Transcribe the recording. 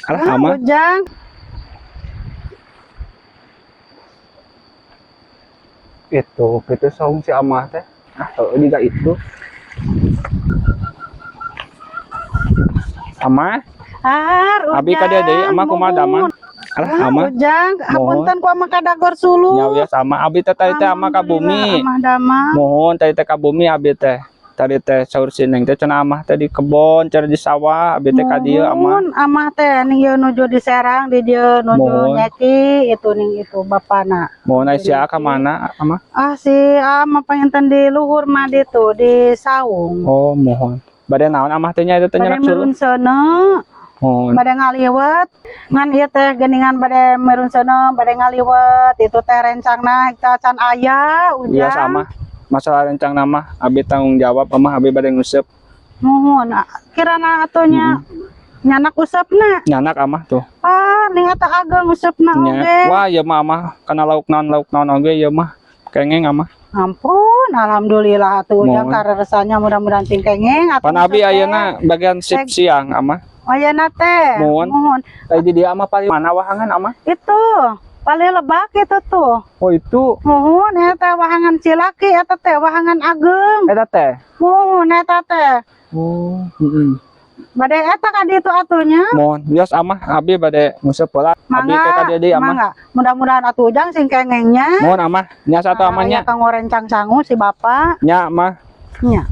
Alah ama. Ujang. Itu saung si ama teh. Juga itu. Ama, abi ka dia deui, ama kumaha damang? Alah ama. Ujang, hapunten ku ama kadagor sulu. Nya wios ama, abi teh tadi teh ama ka bumi. Amah damang. Mohon tadi teh ka bumi abi teh. Tadi teh saur sineng teh cenah amah teh di kebon, cenah di sawah, abi teh ka dieu ama. Amah teh ning ieu nuju di Serang, di dieu nuju nyeki itu ning itu bapana. Mohon aya sia ka mana ama? Si ama panginten di luhur mah ditu di saung. Oh, mohon. Bade naon amah teh nya itu teh nyerak suluh. Bade meurun Mohon. bade ngaliwet ngan ieu teh geuningan bade meurun seuneu bade ngaliwet itu teh rencangna can aya Ujang. Iya sama. Masalah rencang nama abi tanggung jawab amah abi bade nguseup. Mohon kirana atunya nyanak usapna. Nyanak amah tuh. Ning eta ageng usapna oge. Wah, ya mah amah kana lauk naon oge ya mah. Kengeng amah. Ampun, alhamdulillah atuh Ujang kareresanya mudah-mudahan ting kengeng atuh. Pan abi ayeuna bagian sip siang amah. Ayeuna teh. Mohon. Tadi dia amah paling mana wahangan amah? Itu paling lebak itu tuh. Oh itu. Mohon eta wahangan Cilaki eta teh wahangan ageng. Eta teh. Mohon eta teh. Oh, Bade eta ka ditu atunya. mohon, bios amah abi bade nguseup heula. Abi teh ka dieu deui amah. Mangga. Mudah-mudahan atuh Ujang sing kengengnya. Mohon amah, nya satu amahnya. Kang rencang sangu si Bapak. Nya amah. Nya.